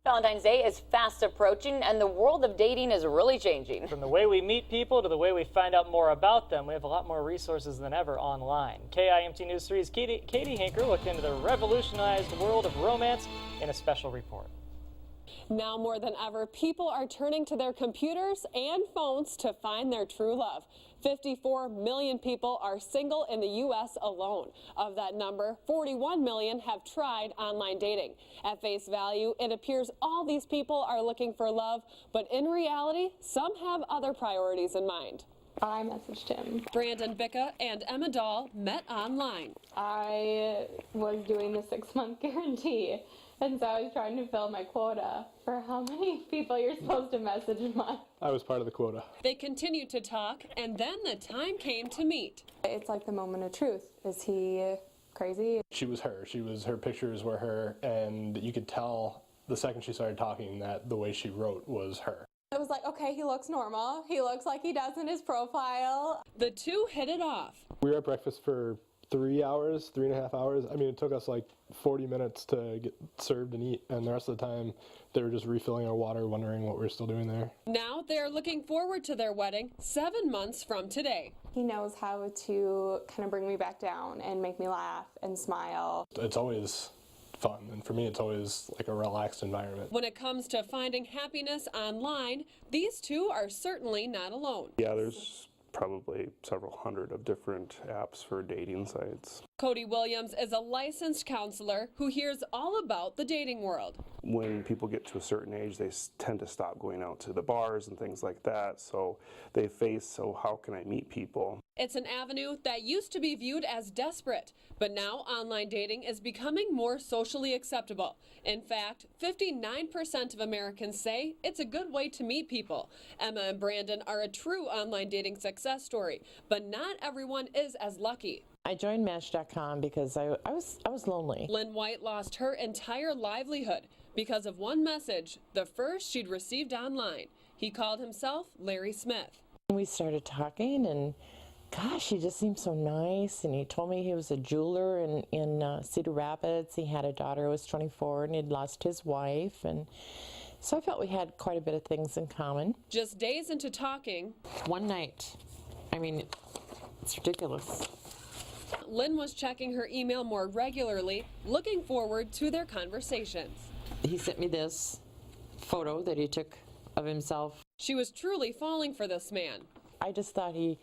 Valentine's Day is fast approaching, and the world of dating is really changing. From the way we meet people to the way we find out more about them, we have a lot more resources than ever online. KIMT News 3's Katie Hinker looked into the revolutionized world of romance in a special report. Now more than ever, people are turning to their computers and phones to find their true love. 54 million people are single in the U.S. alone. Of that number, 41 million have tried online dating. At face value, it appears all these people are looking for love, but in reality, some have other priorities in mind. I messaged him. Brandon Bicca and Emma Dahl met online. I was doing the 6-month guarantee, and so I was trying to fill my quota for how many people you're supposed to message a month. I was part of the quota. They continued to talk, and then the time came to meet. It's like the moment of truth. Is he crazy? She was her. Her pictures were her, and you could tell the second she started talking that the way she wrote was her. It was like, okay, he looks normal. He looks like he does in his profile. The two hit it off. We were at breakfast for 3.5 hours. I mean, it took us like 40 minutes to get served and eat, and the rest of the time they were just refilling our water, wondering what we were still doing there. Now they're looking forward to their wedding 7 months from today. He knows how to kind of bring me back down and make me laugh and smile. It's always fun, and for me it's always like a relaxed environment. When it comes to finding happiness online, these two are certainly not alone. Yeah, there's probably several hundred of different apps for dating sites. Cody Williams is a licensed counselor who hears all about the dating world. When people get to a certain age, they tend to stop going out to the bars and things like that, so they face, so how can I meet people? It's an avenue that used to be viewed as desperate, but now online dating is becoming more socially acceptable. In fact, 59% of Americans say it's a good way to meet people. Emma and Brandon are a true online dating success story, but not everyone is as lucky. I joined Match.com because I was lonely. Lynn White lost her entire livelihood because of one message, the first she'd received online. He called himself Larry Smith. We started talking, and gosh, he just seemed so nice, and he told me he was a jeweler in Cedar Rapids. He had a daughter who was 24, and he'd lost his wife, and so I felt we had quite a bit of things in common. Just days into talking, one night, I mean, it's ridiculous. Lynn was checking her email more regularly, looking forward to their conversations. He sent me this photo that he took of himself. She was truly falling for this man. I just thought he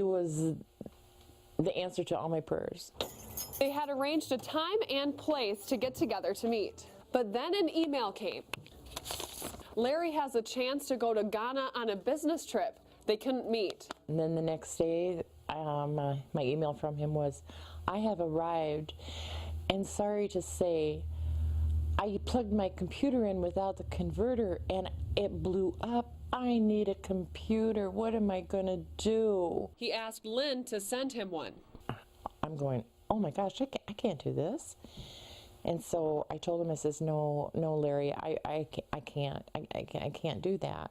was the answer to all my prayers. They had arranged a time and place to get together to meet. But then an email came. Larry has a chance to go to Ghana on a business trip. They couldn't meet. And then the next day, my email from him was, I have arrived, and sorry to say, I plugged my computer in without the converter and it blew up. I need a computer. What am I going to do? He asked Lynn to send him one. I'm going, oh my gosh, I can't do this. And so I told him, I says, no, Larry, I can't do that.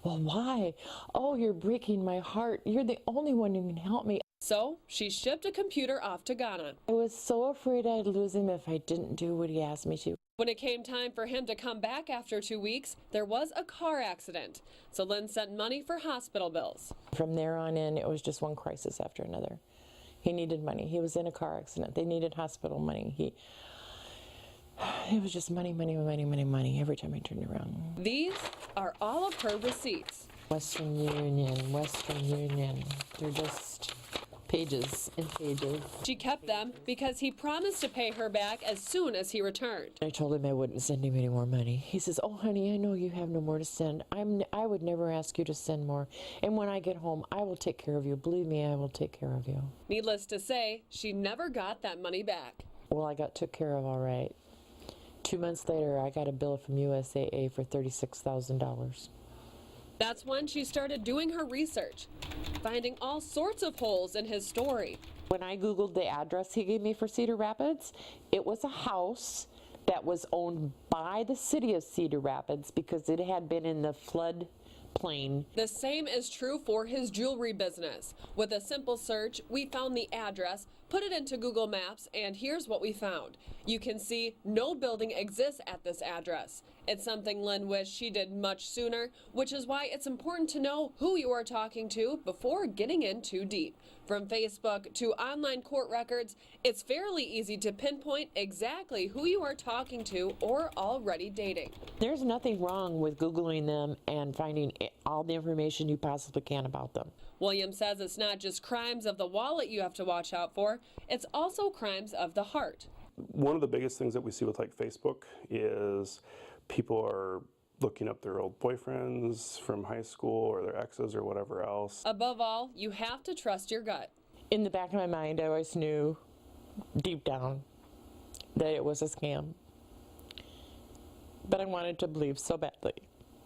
Well, why? Oh, you're breaking my heart. You're the only one who can help me. So she shipped a computer off to Ghana. I was so afraid I'd lose him if I didn't do what he asked me to. When it came time for him to come back after 2 weeks, there was a car accident. So Lynn sent money for hospital bills. From there on in, it was just one crisis after another. He needed money. He was in a car accident. They needed hospital money. It was just money every time I turned around. These are all of her receipts. Western Union. They're just pages and pages. She kept them because he promised to pay her back as soon as he returned. I told him I wouldn't send him any more money. He says, oh, honey, I know you have no more to send. I would never ask you to send more. And when I get home, I will take care of you. Believe me, I will take care of you. Needless to say, she never got that money back. Well, I got took care of all right. 2 months later, I got a bill from USAA for $36,000. That's when she started doing her research, finding all sorts of holes in his story. When I Googled the address he gave me for Cedar Rapids, it was a house that was owned by the city of Cedar Rapids because it had been in the flood plain. The same is true for his jewelry business. With a simple search, we found the address, Put it into Google Maps, and here's what we found. You can see no building exists at this address. It's something Lynn wished she did much sooner, which is why it's important to know who you are talking to before getting in too deep. From Facebook to online court records, it's fairly easy to pinpoint exactly who you are talking to or already dating. There's nothing wrong with Googling them and finding all the information you possibly can about them. Williams says it's not just crimes of the wallet you have to watch out for, it's also crimes of the heart. One of the biggest things that we see with like Facebook is people are looking up their old boyfriends from high school or their exes or whatever else. Above all, you have to trust your gut. In the back of my mind, I always knew deep down that it was a scam. But I wanted to believe so badly.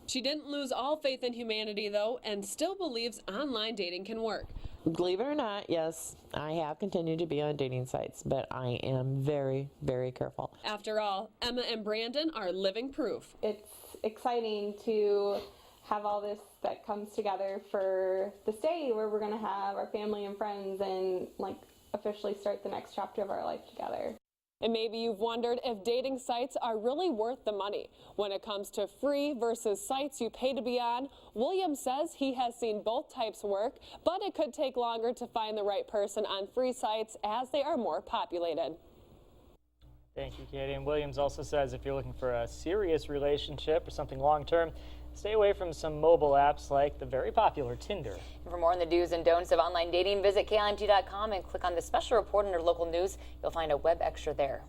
She didn't lose all faith in humanity, though, and still believes online dating can work. Believe it or not, yes, I have continued to be on dating sites, but I am very, very careful. After all, Emma and Brandon are living proof. It's exciting to have all this that comes together for this day where we're going to have our family and friends and like officially start the next chapter of our life together. And maybe you've wondered if dating sites are really worth the money. When it comes to free versus sites you pay to be on, Williams says he has seen both types work, but it could take longer to find the right person on free sites as they are more populated. Thank you, Katie. And Williams also says if you're looking for a serious relationship or something long-term, stay away from some mobile apps like the very popular Tinder. And for more on the do's and don'ts of online dating, visit KIMT.com and click on the special report under local news. You'll find a web extra there.